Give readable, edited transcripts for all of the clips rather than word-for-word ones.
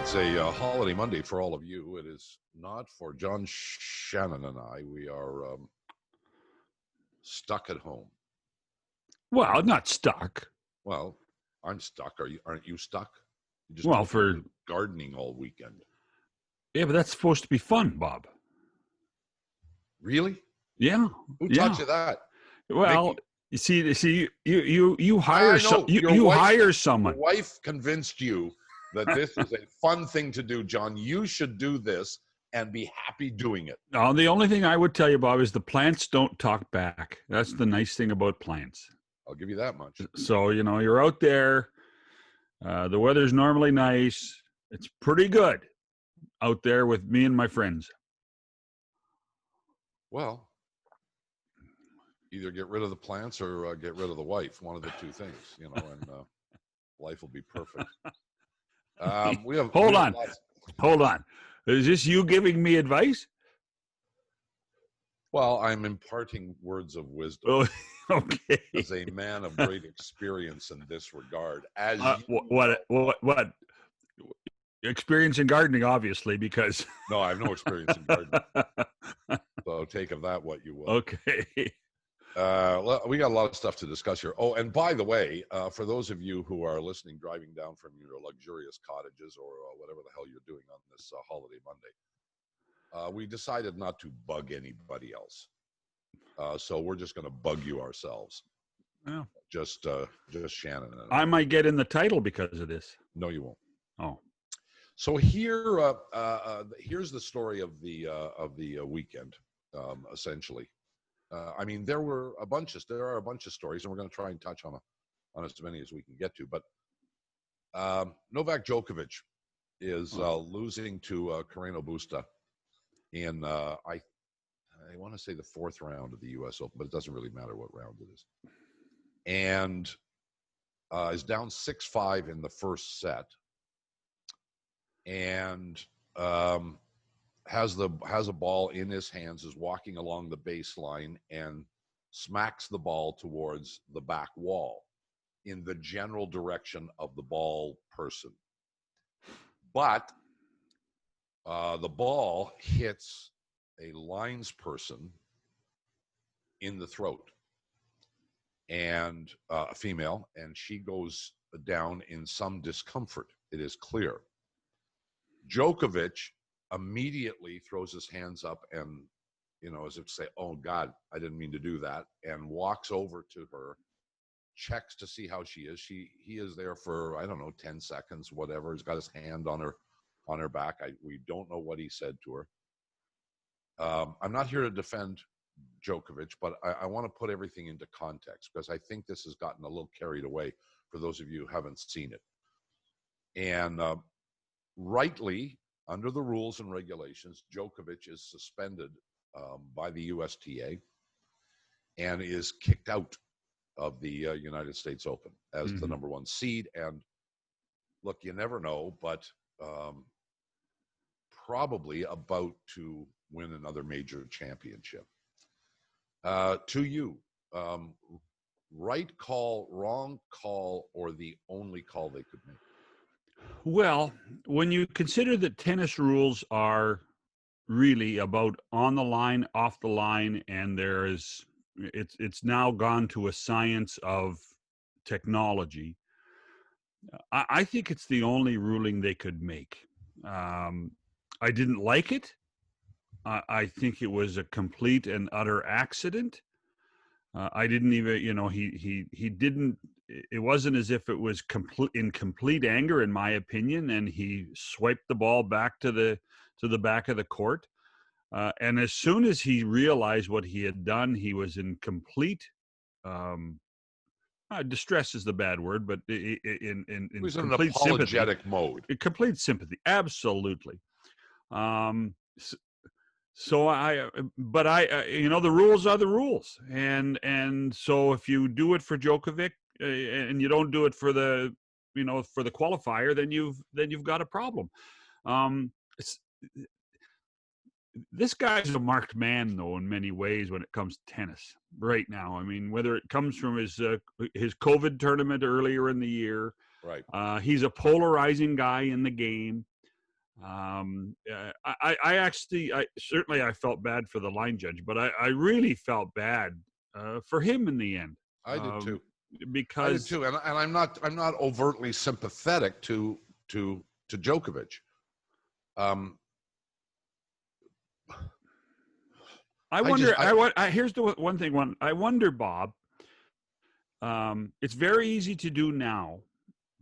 It's a holiday Monday for all of you. It is not for John, Shannon, and I. We are stuck at home. Well, not stuck. Well, I'm stuck. Aren't you stuck? You just Well, for gardening all weekend. Yeah, but that's supposed to be fun, Bob. Really? Yeah. Who taught you that? Well, Mickey? you see, you hire you hire someone. Your wife convinced you that this is a fun thing to do, John. You should do this and be happy doing it. No, the only thing I would tell you, Bob, is the plants don't talk back. That's the nice thing about plants. I'll give you that much. So, you're out there. The weather's normally nice. It's pretty good out there with me and my friends. Well, either get rid of the plants or get rid of the wife. One of the two things, and life will be perfect. Hold on. Is this you giving me advice? Well, I'm imparting words of wisdom. Oh, okay. As a man of great experience in this regard, as what experience in gardening, obviously, because no, I have no experience in gardening. So take of that what you will. Okay. We got a lot of stuff to discuss here. Oh, and by the way, for those of you who are listening, driving down from your luxurious cottages or whatever the hell you're doing on this holiday Monday, we decided not to bug anybody else. So we're just going to bug you ourselves. Yeah. Just Shannon. And I might get in the title because of this. No, you won't. Oh. So here's the story of the weekend, essentially. There are a bunch of stories, and we're going to try and touch on as many as we can get to. But Novak Djokovic is losing to Carreno Busta in I want to say the fourth round of the U.S. Open, but it doesn't really matter what round it is. And is down 6-5 in the first set, and has a ball in his hands, is walking along the baseline and smacks the ball towards the back wall in the general direction of the ball person. But the ball hits a linesperson in the throat, and a female, and she goes down in some discomfort. It is clear. Djokovic immediately throws his hands up and, as if to say, oh, God, I didn't mean to do that, and walks over to her, checks to see how she is. He is there for, 10 seconds, whatever. He's got his hand on her back. We don't know what he said to her. I'm not here to defend Djokovic, but I want to put everything into context because I think this has gotten a little carried away for those of you who haven't seen it. And rightly, under the rules and regulations, Djokovic is suspended by the USTA and is kicked out of the United States Open as the number one seed. And look, you never know, but probably about to win another major championship. To you, right call, wrong call, or the only call they could make? Well, when you consider that tennis rules are really about on the line, off the line, and it's now gone to a science of technology, I think it's the only ruling they could make. I didn't like it. I think it was a complete and utter accident. I didn't even, he didn't. It wasn't as if it was in complete anger, in my opinion, and he swiped the ball back to the back of the court. And as soon as he realized what he had done, he was in complete distress is the bad word, but in was in complete an apologetic mode. Complete sympathy, absolutely. So the rules are the rules, and so if you do it for Djokovic and you don't do it for the qualifier, then you've got a problem. This guy's a marked man, though, in many ways when it comes to tennis right now. I mean, whether it comes from his COVID tournament earlier in the year, right? He's a polarizing guy in the game. I actually, certainly I felt bad for the line judge, but I really felt bad for him in the end. I did too. Because I did too, and I'm not overtly sympathetic to Djokovic. I wonder. Here's the one thing. I wonder, Bob. It's very easy to do now,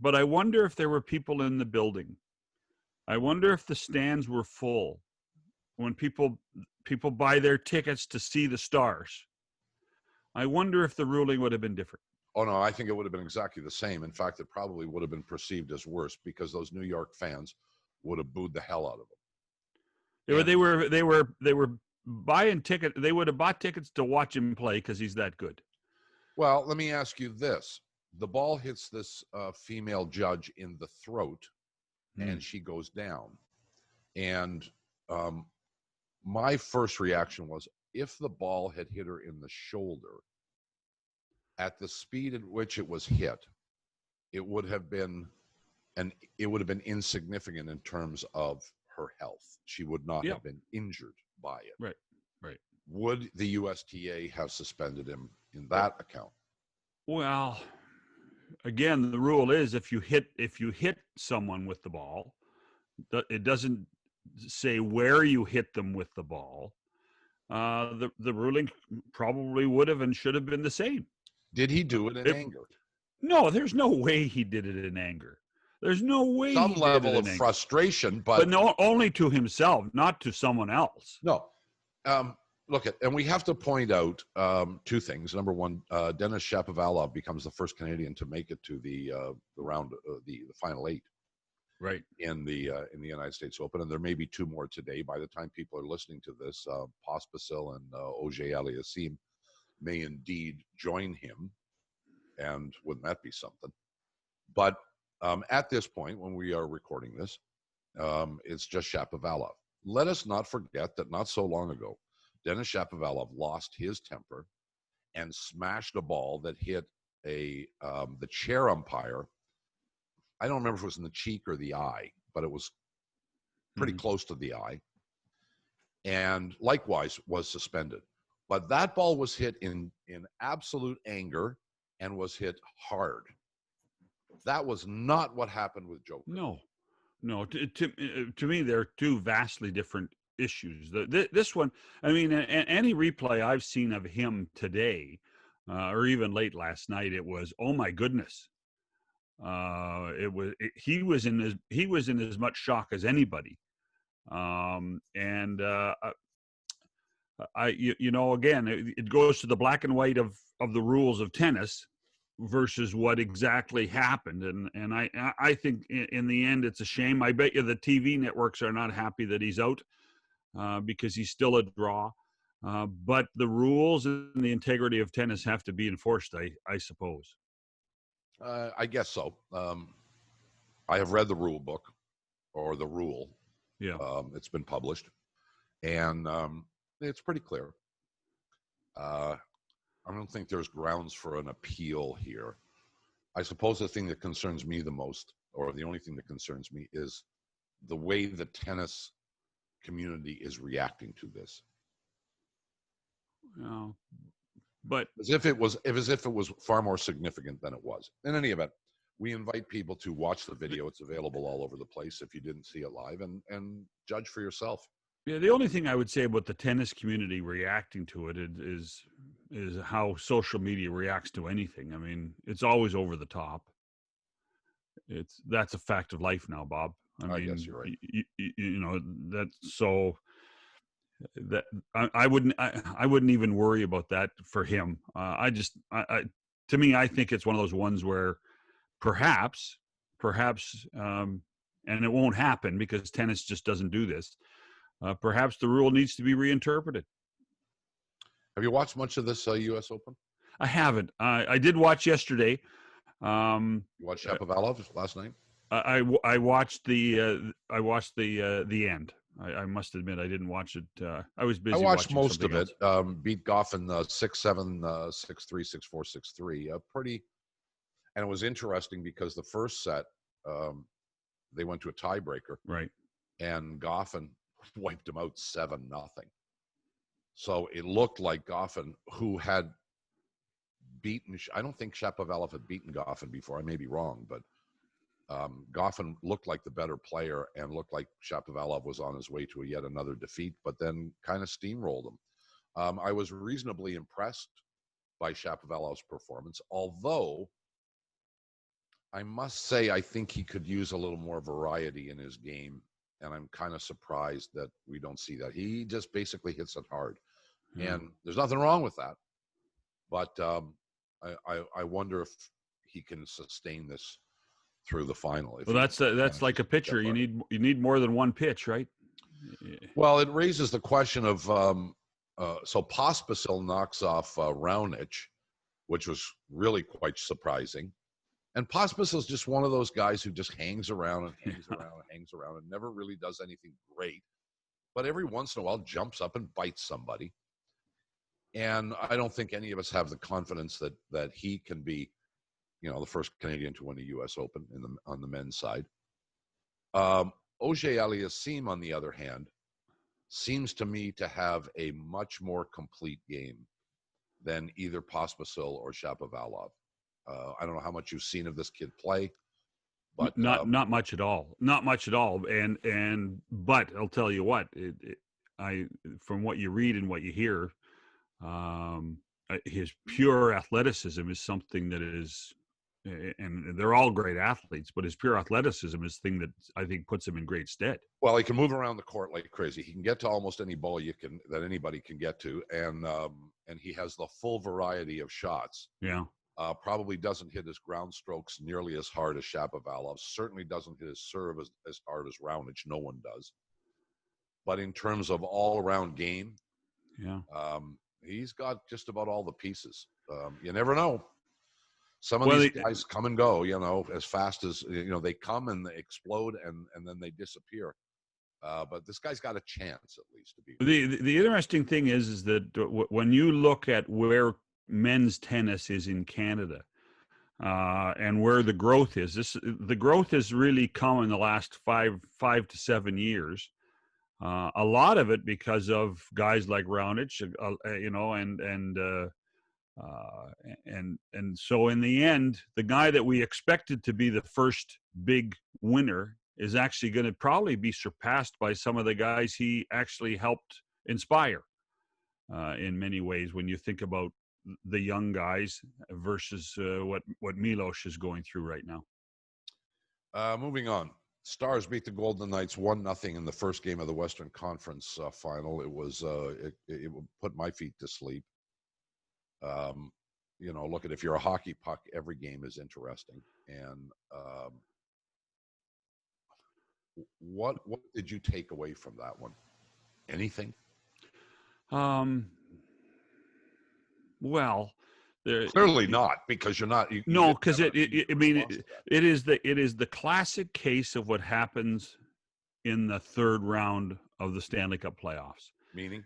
but I wonder if there were people in the building. I wonder if the stands were full when people buy their tickets to see the stars. I wonder if the ruling would have been different. Oh no, I think it would have been exactly the same. In fact, it probably would have been perceived as worse because those New York fans would have booed the hell out of him. They were buying tickets. They would have bought tickets to watch him play because he's that good. Well, let me ask you this: the ball hits this female judge in the throat, and she goes down. And my first reaction was, if the ball had hit her in the shoulder, at the speed at which it was hit, it would have been insignificant in terms of her health. She would not have been injured by it. Right. Would the USTA have suspended him in that account? Well, again, the rule is if you hit someone with the ball, it doesn't say where you hit them with the ball. The ruling probably would have and should have been the same. Did he do it in anger? No, there's no way he did it in anger. There's no way. Some level of frustration, but no, only to himself, not to someone else. No. And we have to point out two things. Number one, Denis Shapovalov becomes the first Canadian to make it to the round, the final 8. Right. In the United States Open, and there may be 2 more today. By the time people are listening to this, Pospisil and Auger-Aliassime may indeed join him, and wouldn't that be something? But at this point, when we are recording this, it's just Shapovalov. Let us not forget that not so long ago, Denis Shapovalov lost his temper and smashed a ball that hit the chair umpire. I don't remember if it was in the cheek or the eye, but it was pretty close to the eye, and likewise was suspended. But that ball was hit in absolute anger and was hit hard. That was not what happened with Djokovic. No. To me, they're 2 vastly different issues. This one, I mean, any replay I've seen of him today, or even late last night, it was, oh my goodness. He was in as much shock as anybody. Again, it goes to the black and white of the rules of tennis versus what exactly happened. And I think in the end, it's a shame. I bet you the TV networks are not happy that he's out because he's still a draw. But the rules and the integrity of tennis have to be enforced, I suppose. I guess so. I have read the rule book, or the rule. Yeah. It's been published, and it's pretty clear. I don't think there's grounds for an appeal here. I suppose the thing that concerns me the most, or the only thing that concerns me, is the way the tennis community is reacting to this. No. But as if it was far more significant than it was. In any event, we invite people to watch the video. It's available all over the place if you didn't see it live, and judge for yourself. Yeah, the only thing I would say about the tennis community reacting to it is how social media reacts to anything. I mean, it's always over the top. That's a fact of life now, Bob. I guess you're right. That's so. That I wouldn't even worry about that for him. To me, I think it's one of those ones where perhaps, and it won't happen because tennis just doesn't do this. Perhaps the rule needs to be reinterpreted. Have you watched much of this U.S. Open? I haven't. I did watch yesterday. You watched Shapovalov last night? I watched the end. I must admit I didn't watch it. I was busy. I watched most of else. it. Beat Goffin 6-7, 6-3, 6-4, 6-3. And it was interesting because the first set they went to a tiebreaker. Right. and Goffin wiped him out 7-0. So it looked like Goffin, who had beaten, I don't think Shapovalov had beaten Goffin before. I may be wrong, but Goffin looked like the better player and looked like Shapovalov was on his way to yet another defeat, but then kind of steamrolled him. I was reasonably impressed by Shapovalov's performance, although I must say I think he could use a little more variety in his game, and I'm kind of surprised that we don't see that. He just basically hits it hard, and there's nothing wrong with that. But I wonder if he can sustain this through the final. Well, that's like a pitcher. You need more than one pitch, right? Well, it raises the question of so Pospisil knocks off Raonic, which was really quite surprising. And Pospisil is just one of those guys who just hangs around and hangs around and hangs around and never really does anything great. But every once in a while jumps up and bites somebody. And I don't think any of us have the confidence that he can be, the first Canadian to win a U.S. Open on the men's side. Auger-Aliassime, on the other hand, seems to me to have a much more complete game than either Pospisil or Shapovalov. I don't know how much you've seen of this kid play, but not much at all. Not much at all. But I'll tell you what, from what you read and what you hear, his pure athleticism is something that is, and they're all great athletes, but his pure athleticism is the thing that I think puts him in great stead. Well, he can move around the court like crazy. He can get to almost any ball that anybody can get to, and he has the full variety of shots. Yeah. Probably doesn't hit his ground strokes nearly as hard as Shapovalov. Certainly doesn't hit his serve as hard as Raonic. No one does. But in terms of all-around game, he's got just about all the pieces. You never know. Some of these guys come and go, as fast as, they come and they explode and then they disappear. But this guy's got a chance, at least, to be. The interesting thing is that when you look at where men's tennis is in Canada and where the growth is, the growth has really come in the last 5 to 7 years. A lot of it because of guys like Raonic, and so in the end, the guy that we expected to be the first big winner is actually going to probably be surpassed by some of the guys he actually helped inspire in many ways when you think about the young guys versus what Milos is going through right now. Moving on. Stars beat the Golden Knights 1-0 in the first game of the Western Conference final. It was it put my feet to sleep. Look at, if you're a hockey puck, every game is interesting. And what did you take away from that one? Anything? Well, clearly not, because you're not. No, because it is the classic case of what happens in the third round of the Stanley Cup playoffs. Meaning?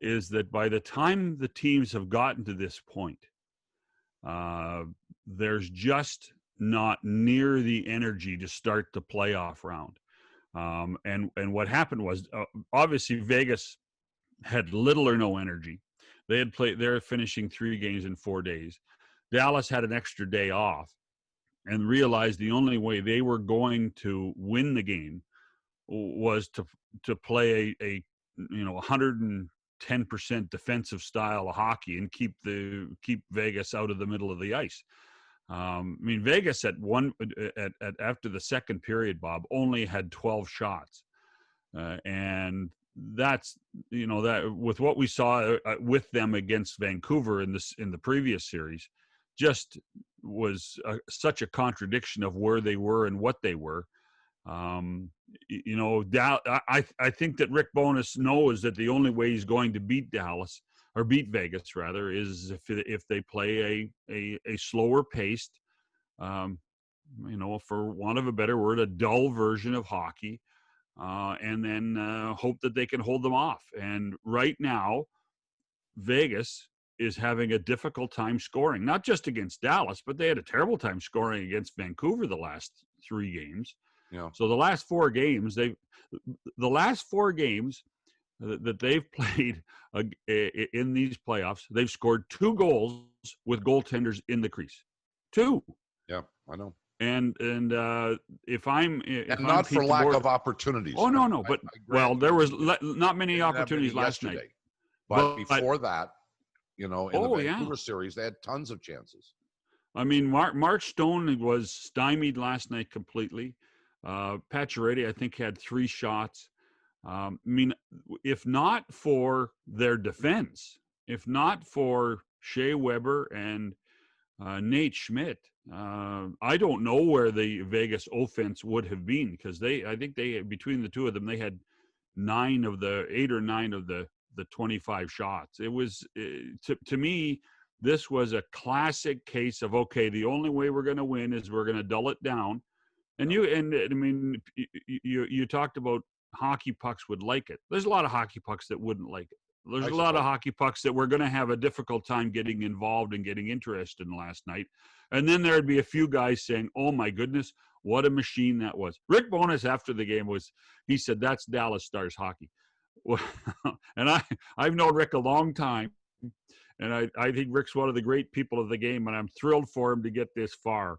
Is that by the time the teams have gotten to this point, there's just not near the energy to start the playoff round. And what happened was, obviously Vegas had little or no energy. They're finishing 3 games in 4 days. Dallas had an extra day off and realized the only way they were going to win the game was to play a 110% defensive style of hockey and keep Vegas out of the middle of the ice. Vegas after the second period, Bob, only had 12 shots, and that's that with what we saw with them against Vancouver in the previous series, just was such a contradiction of where they were and what they were. I think that Rick Bowness knows that the only way he's going to beat Vegas rather, is if they play a slower paced, for want of a better word, a dull version of hockey. And then hope that they can hold them off. And right now, Vegas is having a difficult time scoring, not just against Dallas, but they had a terrible time scoring against Vancouver the last 3 games. Yeah. So the last four games that they've played in these playoffs, they've scored 2 goals with goaltenders in the crease. 2. Yeah, I know. And if I'm not Pete for lack DeBoer, of opportunities. oh no, but there was not many opportunities last night. But before that, in the Vancouver series, they had tons of chances. I mean, Mark Stone was stymied last night completely. Pacioretty, I think, had 3 shots. I mean, if not for their defense, if not for Shea Weber and Nate Schmidt, I don't know where the Vegas offense would have been, because I think between the two of them, they had 8 or 9 of the 25 shots. It was to me, this was a classic case of, okay, the only way we're going to win is we're going to dull it down. And I mean, you talked about hockey pucks would like it. There's a lot of hockey pucks that wouldn't like it. There's a lot of hockey pucks that we're going to have a difficult time getting involved and getting interested in last night. And then there'd be a few guys saying, oh my goodness, what a machine that was. Rick Bowness after the game he said, that's Dallas Stars hockey. Well, and I've known Rick a long time, and I think Rick's one of the great people of the game, and I'm thrilled for him to get this far.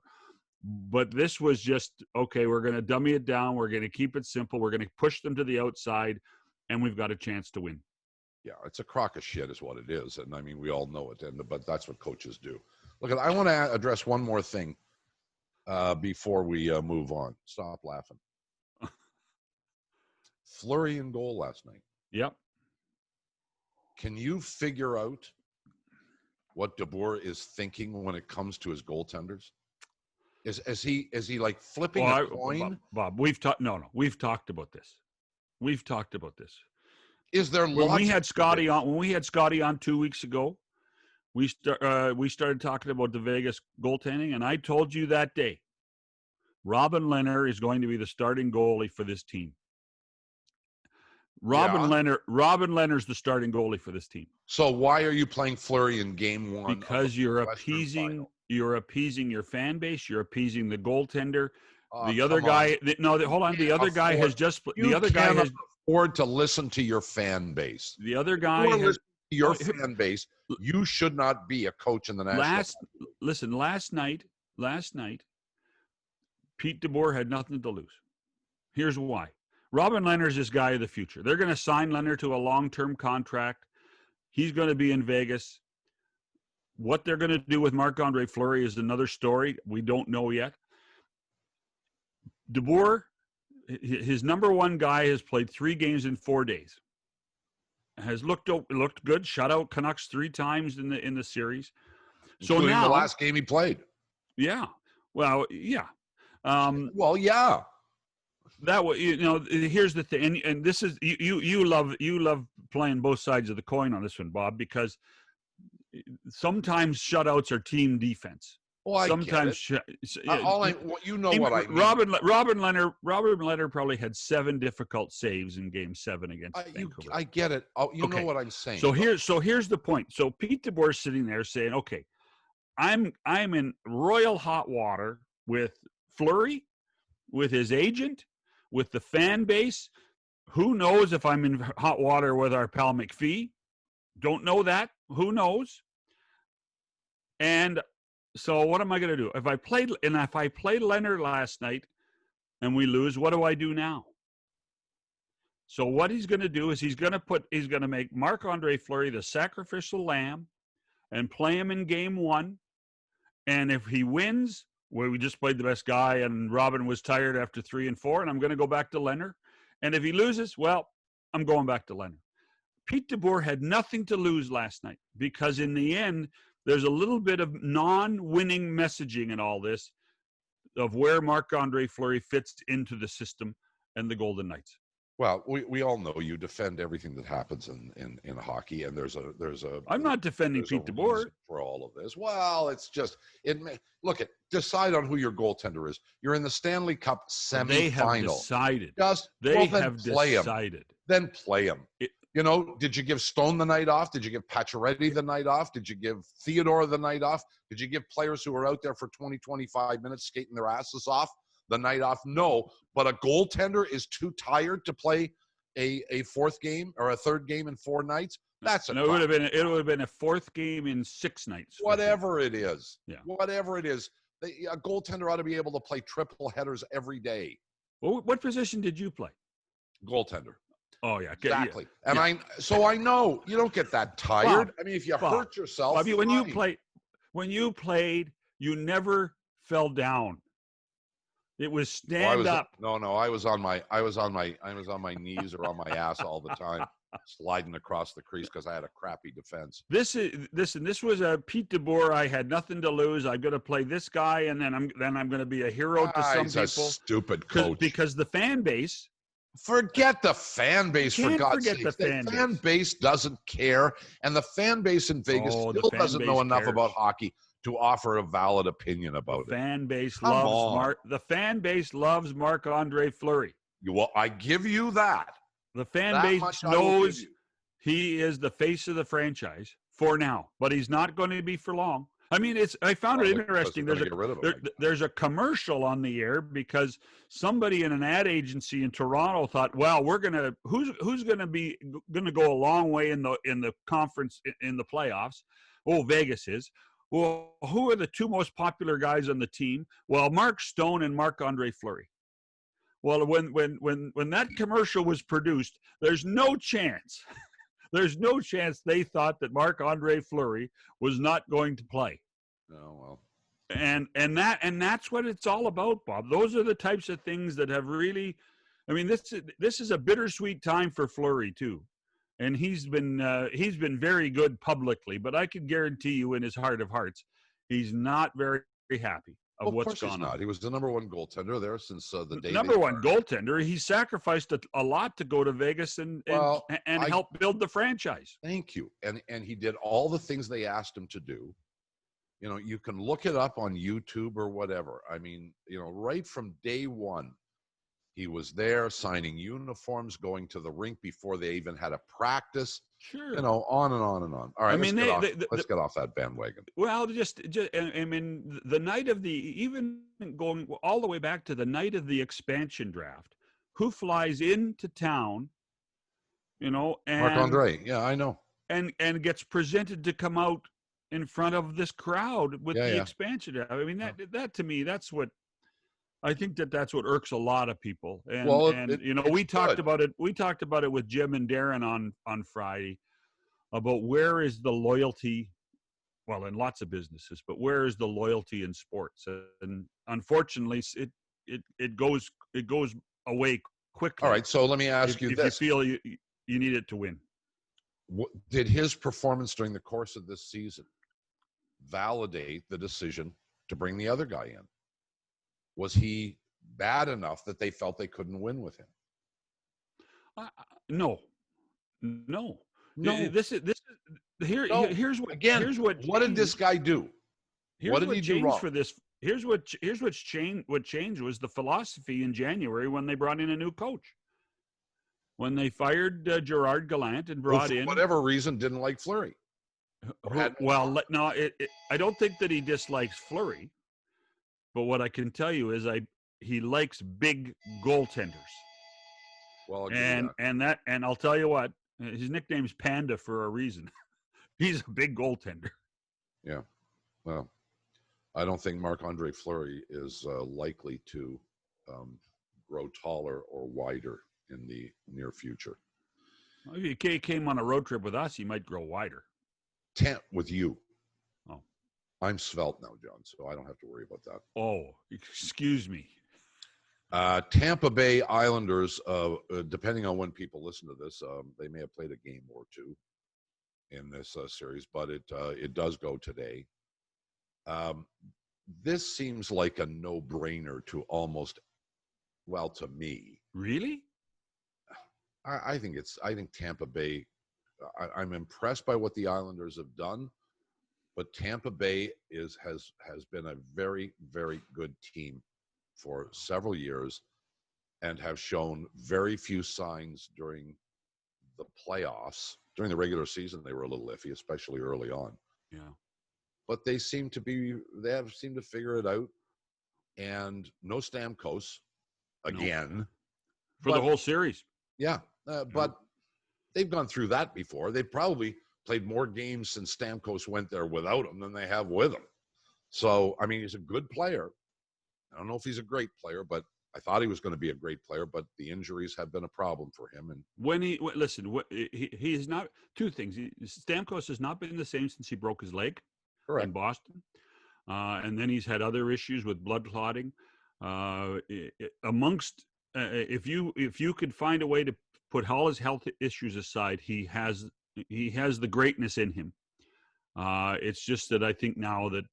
But this was just, okay, we're going to dummy it down. We're going to keep it simple. We're going to push them to the outside, and we've got a chance to win. Yeah, it's a crock of shit is what it is. And, I mean, we all know it, but that's what coaches do. Look, I want to address one more thing before we move on. Stop laughing. Fleury in goal last night. Yep. Can you figure out what DeBoer is thinking when it comes to his goaltenders? Is he like flipping a coin? Bob, we've talked about this. We've talked about this. Is there when we had Scotty on 2 weeks ago, we started talking about the Vegas goaltending, and I told you that day, Robin Lehner is going to be the starting goalie for this team. Robin Lehner's the starting goalie for this team. So why are you playing Fleury in game 1? Because you're appeasing your fan base. You're appeasing the goaltender. The other guy, hold on. The other guy has afford to listen to your fan base. The other guy fan base. You should not be a coach in the national. Last night, Pete DeBoer had nothing to lose. Here's why. Robin Lehner's this guy of the future. They're going to sign Lehner to a long-term contract. He's going to be in Vegas. What they're going to do with Marc-Andre Fleury is another story. We don't know yet. DeBoer, his number one guy, has played 3 games in 4 days. Has looked good. Shut out Canucks 3 times in the series. Including the last game he played. Yeah. Well, yeah. Yeah. That way, here's the thing, and this is you love playing both sides of the coin on this one, Bob, because sometimes shutouts are team defense. Well, I sometimes get it. What I mean. Robin Lehner probably had 7 difficult saves in Game 7 against Vancouver. I get it. Know what I'm saying. So here's the point. So Pete DeBoer's sitting there saying, okay, I'm in royal hot water with Fleury, with his agent, with the fan base. Who knows if I'm in hot water with our pal McPhee? Don't know that. Who knows? And so what am I going to do? If I play Lehner last night and we lose, what do I do now? So what he's going to do is he's going to make Marc-Andre Fleury the sacrificial lamb and play him in game 1. And if he wins, where we just played the best guy and Robin was tired after 3 and 4, and I'm going to go back to Lehner. And if he loses, well, I'm going back to Lehner. Pete DeBoer had nothing to lose last night, because in the end, there's a little bit of non-winning messaging in all this of where Marc-Andre Fleury fits into the system and the Golden Knights. Well, we all know you defend everything that happens in hockey, and there's a. I'm not defending Pete DeBoer for all of this. Well, it's just decide on who your goaltender is. You're in the Stanley Cup semifinal. They have decided. Decided. Then play him. Did you give Stone the night off? Did you give Pacioretty the night off? Did you give Theodore the night off? Did you give players who are out there for 20, 25 minutes skating their asses off the night off? No, but a goaltender is too tired to play a fourth game or a third game in 4 nights. That's a no, it would have been a fourth game in 6 nights. Whatever it is. Yeah. Whatever it is. A goaltender ought to be able to play triple headers every day. Well, what position did you play? Goaltender. Oh, yeah. Exactly. Yeah. And I know you don't get that tired. Bob, I mean, if you hurt yourself. Bob, when you played, you never fell down. It was stand up. No, I was on my knees or on my ass all the time, sliding across the crease because I had a crappy defense. This was a Pete DeBoer. I had nothing to lose. I'm going to play this guy, and then I'm going to be a hero to some he's people. A stupid coach. Because the fan base. Forget the fan base, for God's sake. The fan base doesn't care, and the fan base in Vegas still doesn't know enough about hockey to offer a valid opinion about it. The fan base loves Marc-Andre Fleury. Well, I give you that. The fan base knows he is the face of the franchise for now, but he's not going to be for long. I mean, I found it interesting. There's a commercial on the air because somebody in an ad agency in Toronto thought, well, who's going to go a long way in the conference in the playoffs? Oh, Vegas is. Well, who are the 2 most popular guys on the team? Well, Mark Stone and Marc-Andre Fleury. Well, when that commercial was produced, there's no chance. There's no chance they thought that Marc-Andre Fleury was not going to play. Oh well. And that's what it's all about, Bob. Those are the types of things that have really. I mean, this is a bittersweet time for Fleury too. And he's been very good publicly, but I can guarantee you in his heart of hearts, he's not very happy of what's gone on. He was the number 1 goaltender there since the day. Number 1 goaltender. He sacrificed a lot to go to Vegas and help build the franchise. Thank you. And he did all the things they asked him to do. You know, you can look it up on YouTube or whatever. I mean, right from day 1. He was there signing uniforms, going to the rink before they even had a practice. Sure. On and on and on. All right, let's get off that bandwagon. Well, I mean, the night of even going all the way back to the night of the expansion draft, who flies into town, and Marc-Andre. Yeah, I know. And gets presented to come out in front of this crowd with the expansion draft. I mean, that to me, that's what. I think that's what irks a lot of people. And we talked about it. We talked about it with Jim and Darren on Friday about where is the loyalty, well, in lots of businesses, but where is the loyalty in sports? And unfortunately, it goes away quickly. All right, so let me ask you this: if you feel you need it to win, did his performance during the course of this season validate the decision to bring the other guy in? Was he bad enough that they felt they couldn't win with him? No. Here's what did this guy do? What did he do wrong? For this? Here's what's changed. What changed was the philosophy in January when they brought in a new coach. When they fired Gerard Gallant and brought in, for whatever reason, didn't like Fleury. I don't think that he dislikes Fleury. But what I can tell you is he likes big goaltenders. Well, and I'll tell you what, his nickname's Panda for a reason. He's a big goaltender. Yeah. Well, I don't think Marc-Andre Fleury is likely to grow taller or wider in the near future. Well, if he came on a road trip with us, he might grow wider. With you. Oh. I'm svelte now, John, so I don't have to worry about that. Oh, excuse me. Tampa Bay Islanders, depending on when people listen to this, they may have played a game or 2 in this series, but it does go today. This seems like a no-brainer to me. Really? I think Tampa Bay. I'm impressed by what the Islanders have done. But Tampa Bay has been a very, very good team for several years and have shown very few signs during the playoffs. During the regular season, they were a little iffy, especially early on. Yeah. But they have seemed to figure it out. and no Stamkos again. For the whole series. Yeah, but they've gone through that before. They've probably played more games since Stamkos went there without him than they have with him. So, I mean, he's a good player. I don't know if he's a great player, but I thought he was going to be a great player, but the injuries have been a problem for him. And when he is not two things. Stamkos has not been the same since he broke his leg in Boston, and then he's had other issues with blood clotting. If you could find a way to put all his health issues aside, he has the greatness in him. It's just that I think now that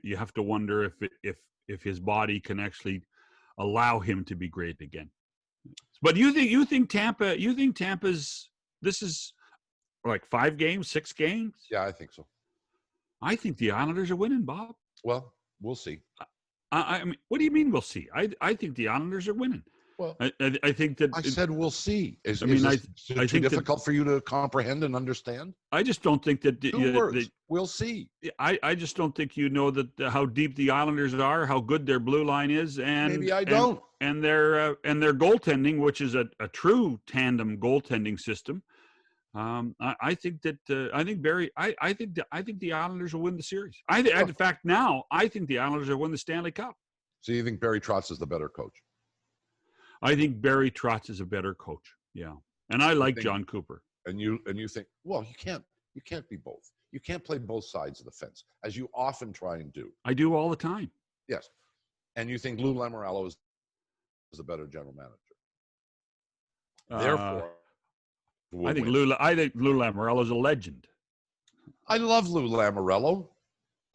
you have to wonder if his body can actually allow him to be great again. But you think Tampa's this is like 5 games, 6 games? Yeah, I think so. I think the Islanders are winning, Bob. Well, we'll see. I mean, what do you mean we'll see? I think the Islanders are winning. Well, I think that I said we'll see. Is I think too difficult for you to comprehend and understand? I just don't think that. We'll see. I just don't think you know that how deep the Islanders are, how good their blue line is, and maybe I don't. And their goaltending, which is a true tandem goaltending system. I think that I think the Islanders will win the series. In fact, now I think the Islanders will win the Stanley Cup. So you think Barry Trotz is the better coach? I think Barry Trotz is a better coach. Yeah, and I like John Cooper. And you think, well, you can't be both. You can't play both sides of the fence, as you often try and do. I do all the time. Yes, and you think Lou Lamoriello is the better general manager. Therefore, I think Lou Lamoriello is a legend. I love Lou Lamoriello.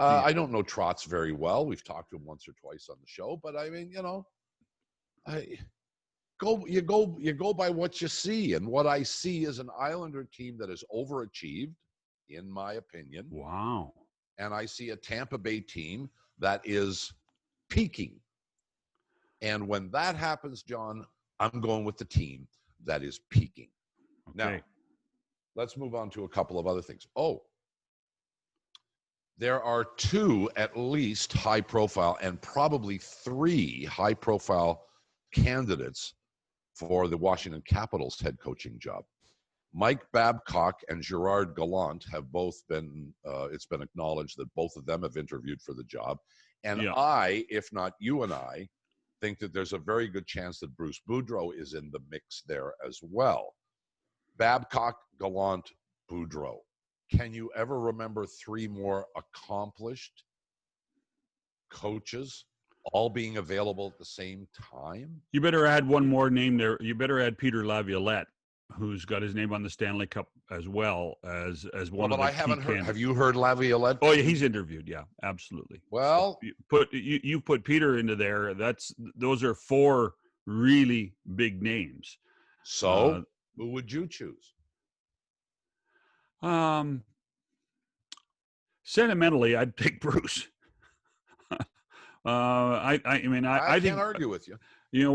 I don't know Trotz very well. We've talked to him once or twice on the show, but I mean, you go by what you see, and what I see is an Islander team that has overachieved, in my opinion. Wow. And I see a Tampa Bay team that is peaking. And when that happens, John, I'm going with the team that is peaking. Okay. Now, let's move on to a couple of other things. There are 2 at least high-profile and probably 3 high-profile candidates for the Washington Capitals head coaching job. Mike Babcock and Gerard Gallant have both been, it's been acknowledged that both of them have interviewed for the job. And I, if not you and I, think that there's a very good chance that Bruce Boudreau is in the mix there as well. Babcock, Gallant, Boudreau. Can you ever remember 3 more accomplished coaches all being available at the same time? You better add one more name there. You better add Peter Laviolette, who's got his name on the Stanley Cup as well as one of the I haven't heard. Have you heard Laviolette? Oh, yeah, he's interviewed. Yeah, absolutely. Well, so you put Peter into there. Those are 4 really big names. So, who would you choose? Sentimentally, I'd pick Bruce. I can't argue with you. You know,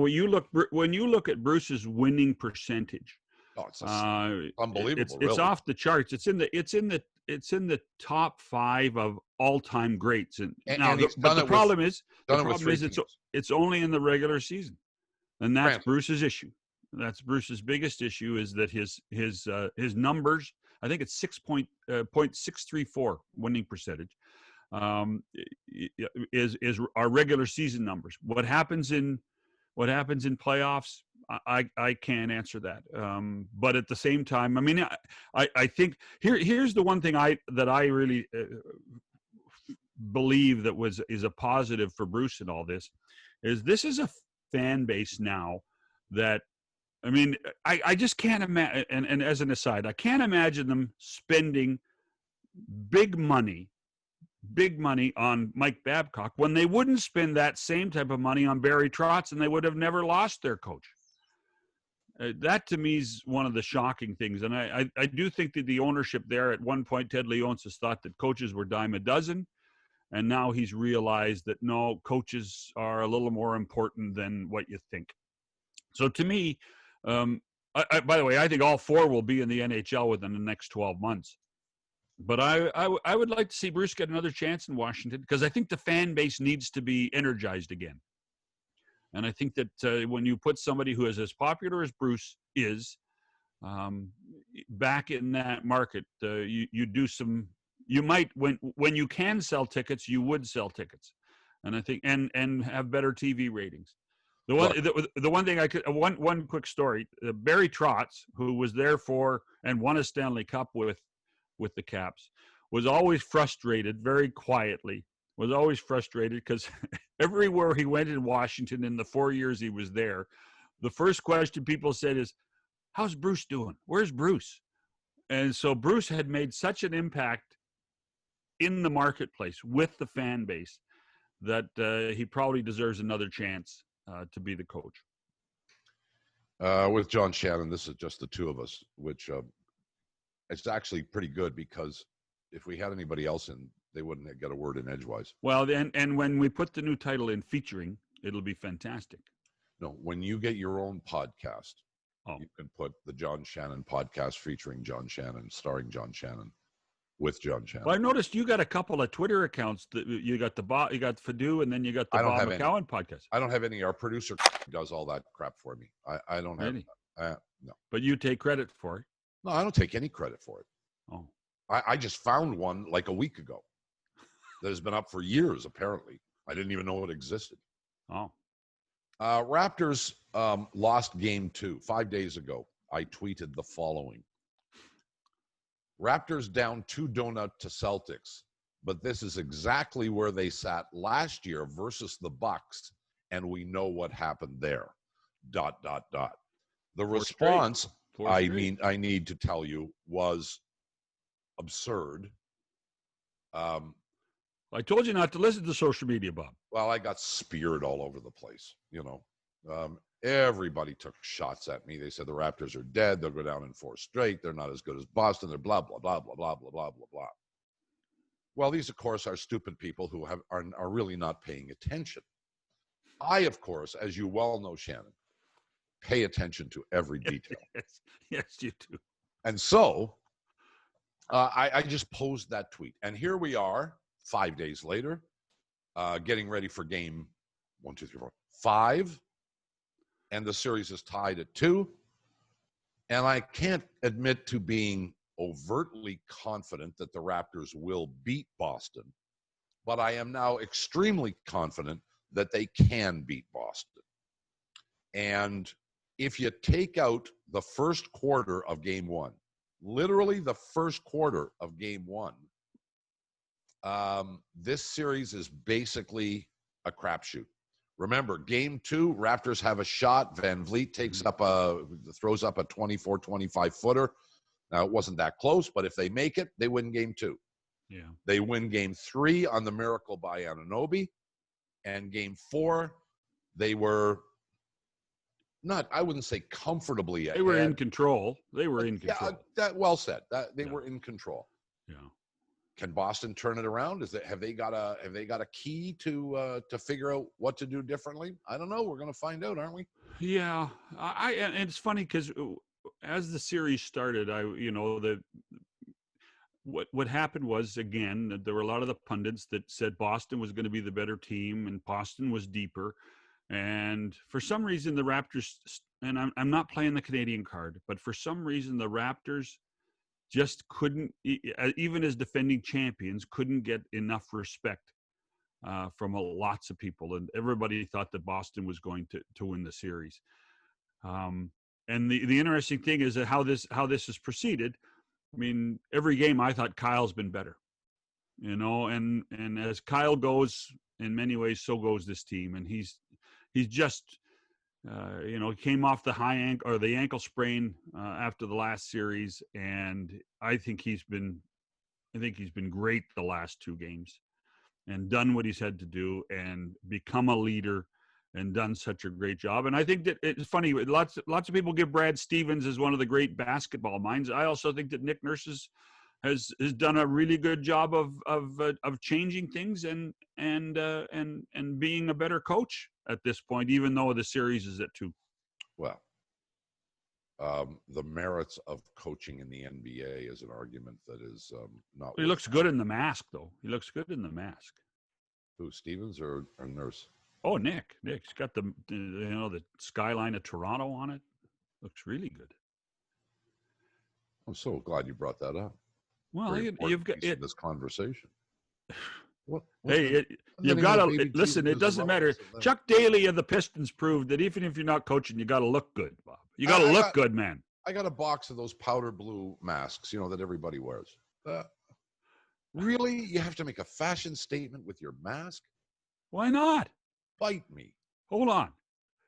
when you look at Bruce's winning percentage, it's unbelievable. It's off the charts. It's in the top 5 of all-time greats. The problem is it's only in the regular season, and that's Bruce's issue. That's Bruce's biggest issue, is that his numbers. I think it's 6.634 winning percentage. Is our regular season numbers. What happens in playoffs, I can't answer that. But at the same time, I mean, I think here's the one thing that I really believe that is a positive for Bruce in all this, is this is a fan base now that, I mean, I just can't imagine, and as an aside, I can't imagine them spending big money on Mike Babcock when they wouldn't spend that same type of money on Barry Trotz, and they would have never lost their coach. That to me is one of the shocking things. And I do think that the ownership there, at one point, Ted Leonsis thought that coaches were dime a dozen. And now he's realized that no, coaches are a little more important than what you think. So to me, by the way, I think all 4 will be in the NHL within the next 12 months. But I would like to see Bruce get another chance in Washington, because I think the fan base needs to be energized again. And I think that when you put somebody who is as popular as Bruce is back in that market, you do some. You might, when you can sell tickets, you would sell tickets, and I think and have better TV ratings. The one thing I could one quick story. Barry Trotz, who was there for and won a Stanley Cup with the Caps, was always frustrated, very quietly. Was always frustrated because everywhere he went in Washington in the 4 years he was there, the first question people said is, "How's Bruce doing? Where's Bruce?" And so Bruce had made such an impact in the marketplace with the fan base that he probably deserves another chance to be the coach. With John Shannon, this is just the two of us, which it's actually pretty good, because if we had anybody else in, they wouldn't get a word in edgewise. Well, and when we put the new title in featuring, it'll be fantastic. No, when you get your own podcast, you can put the John Shannon podcast featuring John Shannon, starring John Shannon, with John Shannon. Well, I noticed you got a couple of Twitter accounts. That you got Fedu, and then you got the Bob McCown podcast. I don't have any. Our producer does all that crap for me. I don't have any. No. But you take credit for it. No, I don't take any credit for it. Oh. I just found one like a week ago that has been up for years, apparently. I didn't even know it existed. Oh. Raptors lost game 2 5 days ago. I tweeted the following. Raptors down 2-0 to Celtics, but this is exactly where they sat last year versus the Bucks, and we know what happened there. ... The response, I need to tell you, was absurd. I told you not to listen to social media, Bob. Well, I got speared all over the place, you know. Everybody took shots at me. They said the Raptors are dead. They'll go down in 4 straight. They're not as good as Boston. They're blah, blah, blah, blah, blah, blah, blah, blah, blah. Well, these, of course, are stupid people who are really not paying attention. I, of course, as you well know, Shannon, pay attention to every detail. Yes, you do. And so I just posed that tweet. And here we are 5 days later, getting ready for game 1, 2, 3, 4, 5. And the series is tied at 2. And I can't admit to being overtly confident that the Raptors will beat Boston, but I am now extremely confident that they can beat Boston. And if you take out the first quarter of game 1, literally the first quarter of game 1, this series is basically a crapshoot. Remember, game 2, Raptors have a shot. Van Vliet throws up a 24, 25-footer. Now, it wasn't that close, but if they make it, they win game 2. Yeah. They win game 3 on the miracle by Anunoby. And game 4, they were not, I wouldn't say comfortably ahead. They were in control. They were in control. Yeah, well said. They were in control. Yeah. Can Boston turn it around? Have they got a key to figure out what to do differently? I don't know. We're going to find out, aren't we? Yeah, and it's funny because as the series started, what happened was, again, that there were a lot of the pundits that said Boston was going to be the better team and Boston was deeper, and for some reason the Raptors, and I'm not playing the Canadian card, but for some reason the Raptors just couldn't, even as defending champions, couldn't get enough respect from lots of people. And everybody thought that Boston was going to win the series. And the interesting thing is that how this has proceeded. I mean, every game I thought Kyle's been better, and as Kyle goes, in many ways, so goes this team. And he's just, he came off the ankle sprain after the last series, and I think he's been great the last 2 games, and done what he's had to do, and become a leader, and done such a great job. And I think that it's funny. Lots of people give Brad Stevens as one of the great basketball minds. I also think that Nick Nurse has done a really good job of changing things and being a better coach at this point, even though the series is at 2. Well, the merits of coaching in the NBA is an argument that is not. He looks good in the mask, though. He looks good in the mask. Who, Stevens or Nurse? Oh, Nick. Nick's got the skyline of Toronto on it. Looks really good. I'm so glad you brought that up. Well, you've got this conversation. You've got to listen. It doesn't matter. Chuck Daly of the Pistons proved that even if you're not coaching, you got to look good, Bob. You got to look good, man. I got a box of those powder blue masks, that everybody wears. Really? You have to make a fashion statement with your mask? Why not? Bite me. Hold on.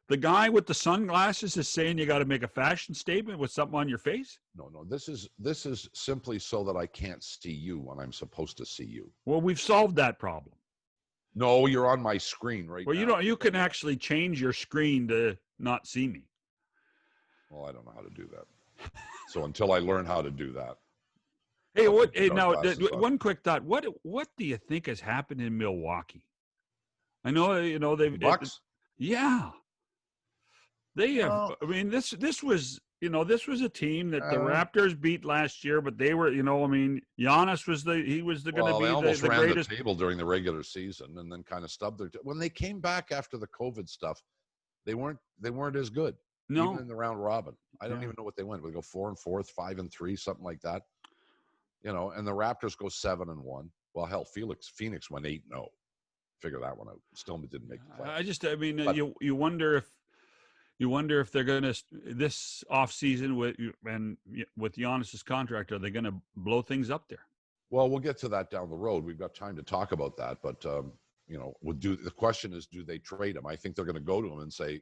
The guy with the sunglasses is saying you got to make a fashion statement with something on your face? No. This is simply so that I can't see you when I'm supposed to see you. Well, we've solved that problem. No, you're on my screen right now. Well, you can actually change your screen to not see me. Well, I don't know how to do that. So until I learn how to do that. Hey, one quick thought. What do you think has happened in Milwaukee? I know, they've Bucks. Yeah. They have. I mean, this was a team that the Raptors beat last year, but they were, Giannis was going to be they almost the ran greatest. the table during the regular season, and then kind of stubbed their. When they came back after the COVID stuff, they weren't as good. No, even in the round robin, I don't even know what they went. We go 4-4, 5-3, something like that. And the Raptors go 7-1. Well, hell, Phoenix went 8-0. Figure that one out. Still didn't make the playoffs. You wonder if they're going to this offseason with Giannis's contract, are they going to blow things up there? Well, we'll get to that down the road. We've got time to talk about that, but the question is, do they trade him? I think they're going to go to him and say,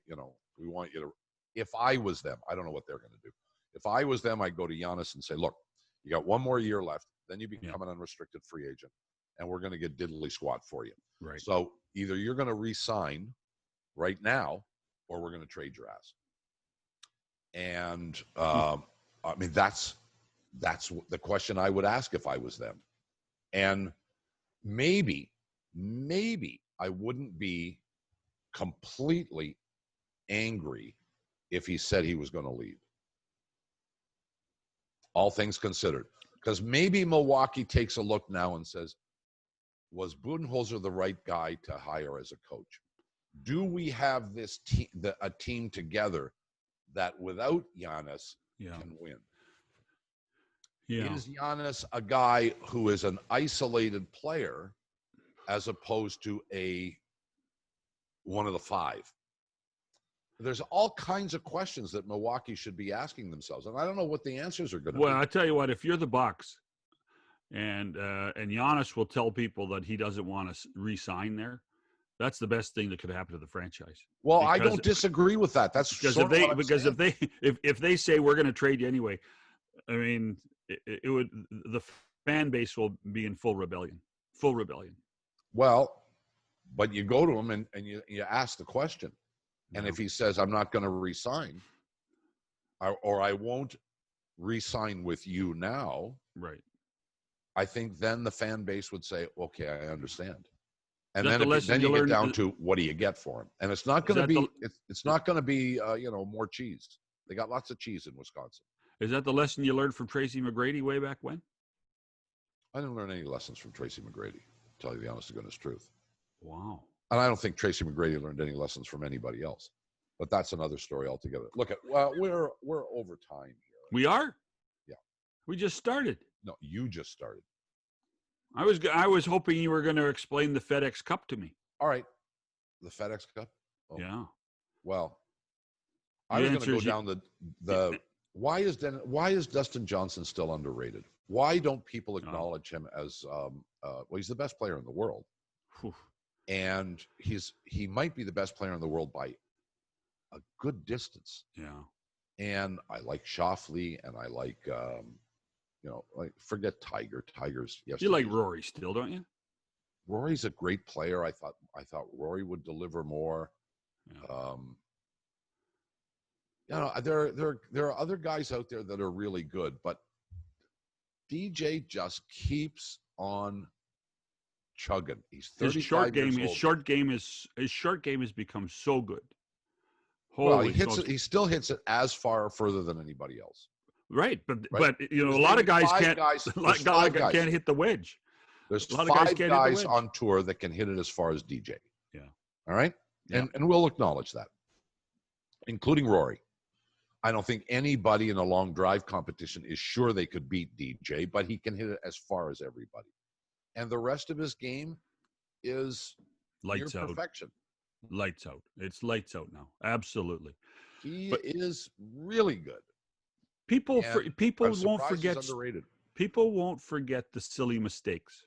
we want you to. If I was them, I don't know what they're going to do. If I was them, I'd go to Giannis and say, look, you got one more year left, then you become an unrestricted free agent, and we're going to get diddly squat for you. Right. So either you're going to re-sign right now, or we're going to trade your ass. And that's the question I would ask if I was them. And maybe I wouldn't be completely angry if he said he was going to leave. All things considered. Because maybe Milwaukee takes a look now and says, was Budenholzer the right guy to hire as a coach? Do we have this a team together that without Giannis can win? Yeah. Is Giannis a guy who is an isolated player as opposed to one of the five? There's all kinds of questions that Milwaukee should be asking themselves, and I don't know what the answers are going to be. Well, I tell you what, if you're the Bucks, and Giannis will tell people that he doesn't want to re-sign there, that's the best thing that could happen to the franchise. Well, I don't disagree with that. That's because if they say we're going to trade you anyway, I mean, the fan base will be in full rebellion. Well, but you go to him and you ask the question. And if he says, I'm not going to re-sign, or I won't re-sign with you now, right? I think then the fan base would say, okay, I understand. And then you get down to what do you get for him? And it's not going to be it's not going to be more cheese. They got lots of cheese in Wisconsin. Is that the lesson you learned from Tracy McGrady way back when? I didn't learn any lessons from Tracy McGrady, to tell you the honest to goodness truth. Wow. And I don't think Tracy McGrady learned any lessons from anybody else. But that's another story altogether. Look, we're over time here. We are? Yeah. We just started. No, you just started. I was hoping you were going to explain the FedEx Cup to me. All right. The FedEx Cup? Oh. Yeah. Well, I was going to go down the why is Dustin Johnson still underrated? Why don't people acknowledge him as he's the best player in the world. Whew. And he might be the best player in the world by a good distance. Yeah. And I like Shoffley, and I like forget Tiger. Tiger's yes. You like Rory still, don't you? Rory's a great player. I thought Rory would deliver more. Yeah. There are other guys out there that are really good, but DJ just keeps on chugging. He's 35 years old. His short game has become so good. Well, Holy smokes. he still hits it as far further than anybody else. Right, but Right? you know, There's a lot of maybe guys five can't. guys- A lot there's of five guys guys. can't hit the wedge. There's A lot of guys five can't hit the guys wedge. on tour that can hit it as far as DJ. Yeah. All right? Yeah. And we'll acknowledge that, including Rory. I don't think anybody in a long drive competition is sure they could beat DJ, but he can hit it as far as everybody. And the rest of his game is Lights near out. perfection. Lights out. It's lights out now. Absolutely. He But is really good. People And people I'm won't surprised forget. he's underrated. People won't forget the silly mistakes.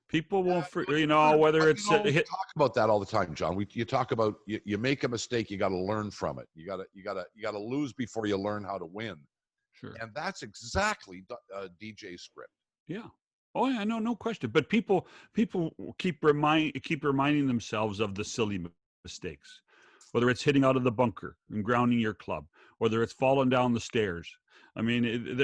People won't, But you know, whether but, it's a we hit. talk about that all the time, John. You talk about you make a mistake, you got to learn from it. You got to lose before you learn how to win. Sure. And that's exactly DJ's script. Yeah. Oh, yeah, no question. But people keep reminding themselves of the silly mistakes, whether it's hitting out of the bunker and grounding your club, whether it's falling down the stairs. I mean,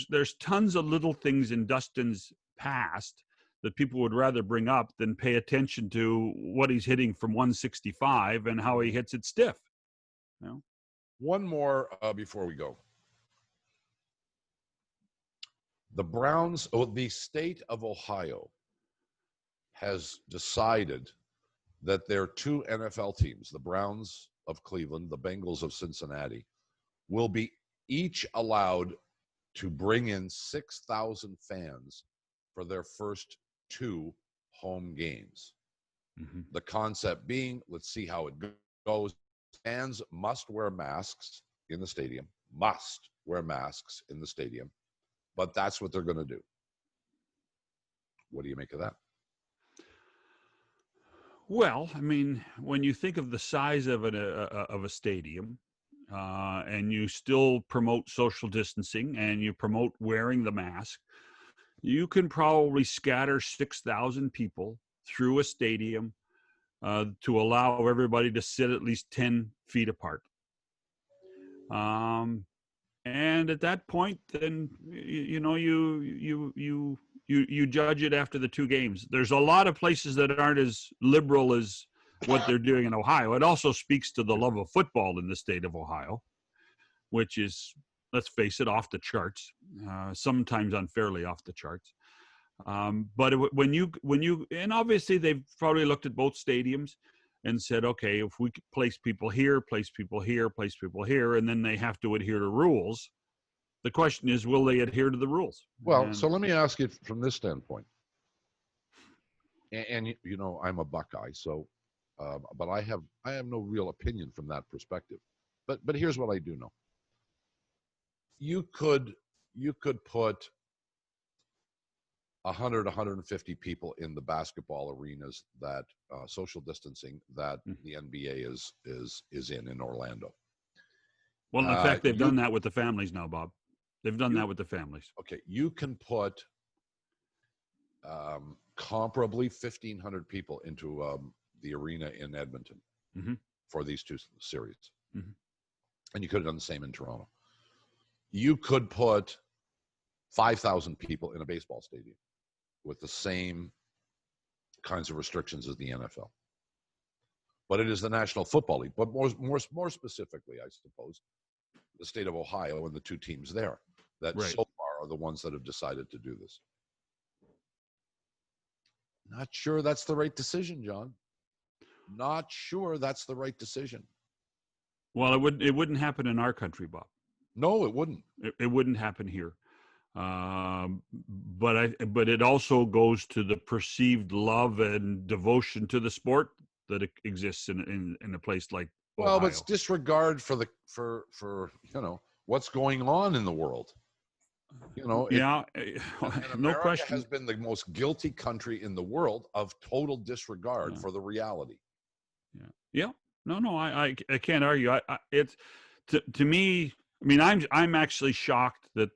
there's tons of little things in Dustin's past that people would rather bring up than pay attention to what he's hitting from 165 and how he hits it stiff. You know? One more before we go. The state of Ohio has decided that their two NFL teams, the Browns of Cleveland, the Bengals of Cincinnati, will be each allowed to bring in 6,000 fans for their first two home games. Mm-hmm. The concept being, let's see how it goes. Fans must wear masks in the stadium, but that's what they're going to do. What do you make of that? Well, I mean, when you think of the size of a stadium, and you still promote social distancing and you promote wearing the mask, you can probably scatter 6,000 people through a stadium to allow everybody to sit at least 10 feet apart. And at that point, then you judge it after the two games. There's a lot of places that aren't as liberal as what they're doing in Ohio. It also speaks to the love of football in the state of Ohio, which is, let's face it, off the charts, sometimes unfairly off the charts. But when you, and obviously they've probably looked at both stadiums and said, okay, if we place people here, and then they have to adhere to rules. The question is, will they adhere to the rules? Well, so let me ask you from this standpoint. And you know, I'm a Buckeye, so, but I have no real opinion from that perspective. But here's what I do know. You could put 100, 150 people in the basketball arenas that social distancing that the NBA is in Orlando. Well, in fact, they've done that with the families now, Bob. They've done that with the families. Okay, you can put comparably 1,500 people into the arena in Edmonton for these two series. Mm-hmm. And you could have done the same in Toronto. You could put 5,000 people in a baseball stadium with the same kinds of restrictions as the NFL. But it is the National Football League, but more specifically, I suppose, the state of Ohio and the two teams there that so far are the ones that have decided to do this. Not sure that's the right decision, John. Not sure that's the right decision. Well, it wouldn't happen in our country, Bob. No, it wouldn't. It wouldn't happen here. But it also goes to the perceived love and devotion to the sport that exists in a place like Ohio. Well, but it's disregard for you know what's going on in the world. You know, no America question. has been the most guilty country in the world of total disregard for the reality. Yeah. No, I can't argue. It's to me. I mean, I'm actually shocked that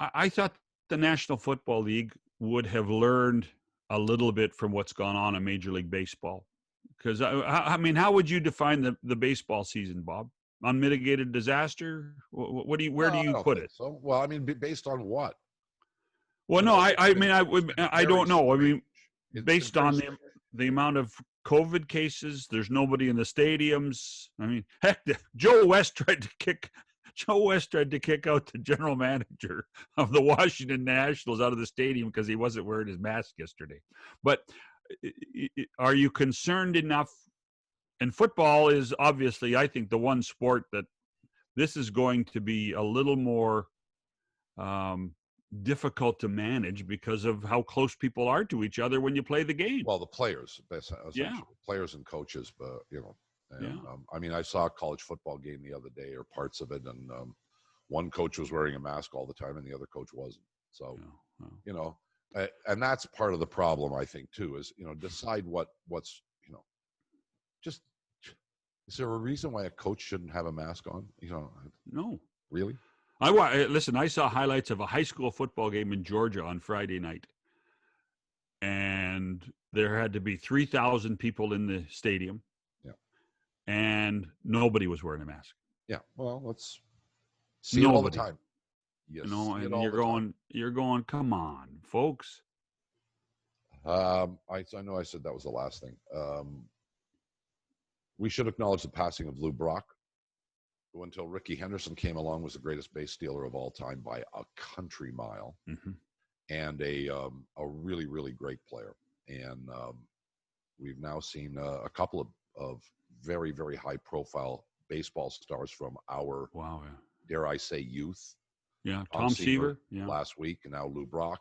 I thought the National Football League would have learned a little bit from what's gone on in Major League Baseball. Because I mean, how would you define the baseball season, Bob? Unmitigated disaster? Where do you put it? So, well, I mean, based on what? Well, no, I mean, I don't know. I mean, based on the amount of COVID cases. There's nobody in the stadiums. I mean, heck, Joe West tried to kick out the general manager of the Washington Nationals out of the stadium because he wasn't wearing his mask yesterday. But are you concerned enough? And football is obviously, I think, the one sport that this is going to be a little more difficult to manage because of how close people are to each other when you play the game. Well, the players, players and coaches, but and, I mean, I saw a college football game the other day, or parts of it, and one coach was wearing a mask all the time, and the other coach wasn't. So, and that's part of the problem, I think, too, is decide what's just. Is there a reason why a coach shouldn't have a mask on? No, really. Listen, I saw highlights of a high school football game in Georgia on Friday night, and there had to be 3,000 people in the stadium. Yeah, and nobody was wearing a mask. Yeah, well, let's see it all the time. Yes, and you're going. Come on, folks. I know I said that was the last thing. We should acknowledge the passing of Lou Brock, who until Ricky Henderson came along was the greatest base stealer of all time by a country mile, and a really, really great player. And we've now seen a couple of very, very high profile baseball stars from our, dare I say, youth. Yeah, Tom Seaver last week, and now Lou Brock.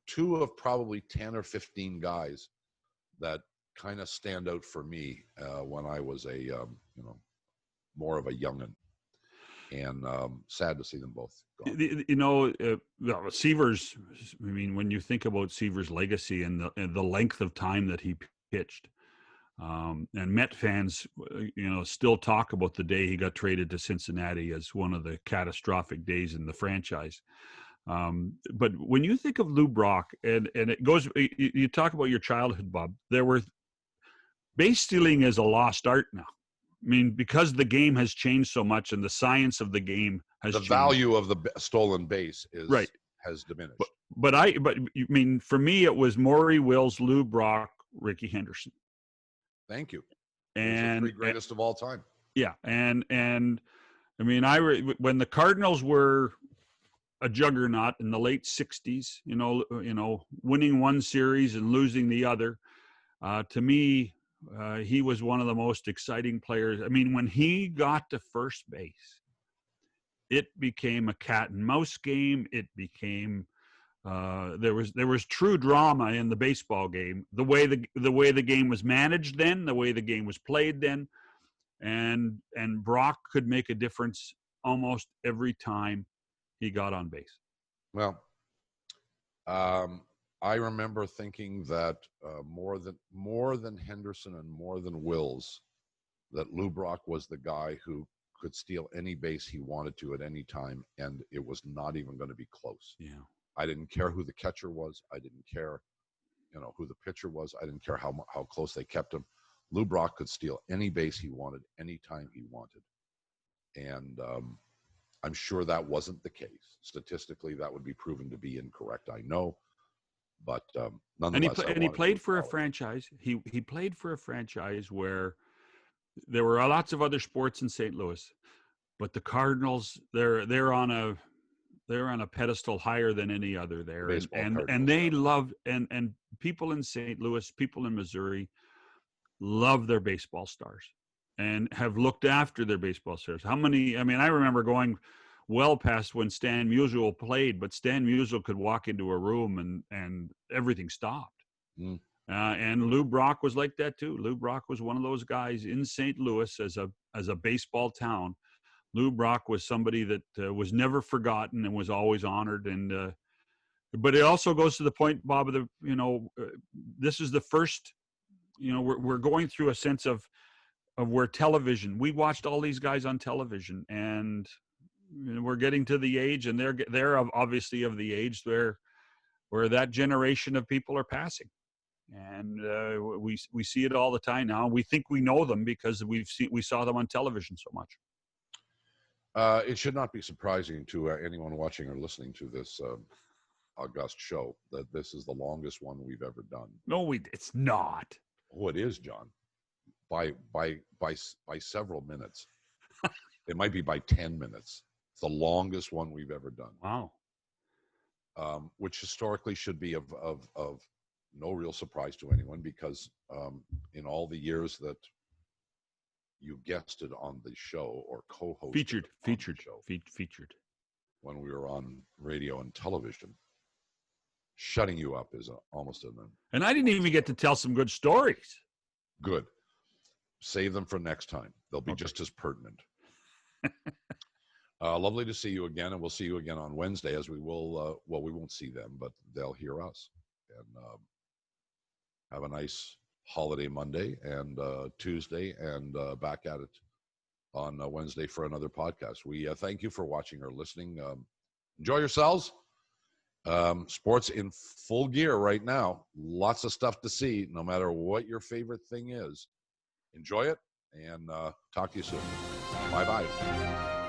Two of probably 10 or 15 guys that kind of stand out for me when I was a more of a youngin', and sad to see them both gone. Seaver's. I mean, when you think about Seaver's legacy and the length of time that he pitched, and Met fans, still talk about the day he got traded to Cincinnati as one of the catastrophic days in the franchise. But when you think of Lou Brock, and it goes, you talk about your childhood, Bob. Base stealing is a lost art now. I mean, because the game has changed so much and the science of the game has changed. The value of the stolen base has diminished. But I mean, for me, it was Maury Wills, Lou Brock, Ricky Henderson. Thank you. And the three greatest of all time. Yeah, and I mean, when the Cardinals were a juggernaut in the late '60s, winning one series and losing the other, to me. He was one of the most exciting players. I mean, when he got to first base, it became a cat and mouse game. It became there was true drama in the baseball game. The way the game was managed then, the way the game was played then, and Brock could make a difference almost every time he got on base. Well, I remember thinking that more than Henderson and more than Wills, that Lou Brock was the guy who could steal any base he wanted to at any time, and it was not even going to be close. Yeah, I didn't care who the catcher was. I didn't care, who the pitcher was. I didn't care how close they kept him. Lou Brock could steal any base he wanted, anytime he wanted, and I'm sure that wasn't the case. Statistically, that would be proven to be incorrect. I know. But nonetheless, and he played for a franchise. He played for a franchise where there were lots of other sports in St. Louis, but the Cardinals they're on a pedestal higher than any other there, and they loved and people in St. Louis, people in Missouri, love their baseball stars and have looked after their baseball stars. How many? I mean, I remember going well past when Stan Musial played, but Stan Musial could walk into a room and everything stopped. And Lou Brock was like that too. Lou Brock was one of those guys in St. Louis as a baseball town. Lou Brock was somebody that was never forgotten and was always honored. And but it also goes to the point, Bob, of this is the first. We're going through a sense of where television. We watched all these guys on television, and we're getting to the age, and they're obviously of the age where that generation of people are passing, and we see it all the time now. We think we know them because we saw them on television so much. It should not be surprising to anyone watching or listening to this. august show that this is the longest one we've ever done. No, it's not. Oh, it is, John. By several minutes. It might be by 10 minutes. It's the longest one we've ever done. Wow. Which historically should be of no real surprise to anyone, because in all the years that you guested on the show or co-hosted featured when we were on radio and television, shutting you up is almost an. And I didn't even get to tell some good stories. Good. Save them for next time. They'll be just as pertinent. Lovely to see you again, and we'll see you again on Wednesday, as we will. Well, we won't see them, but they'll hear us. And have a nice holiday Monday and Tuesday, and back at it on Wednesday for another podcast. We thank you for watching or listening. Enjoy yourselves. Sports in full gear right now. Lots of stuff to see, no matter what your favorite thing is. Enjoy it, and talk to you soon. Bye-bye.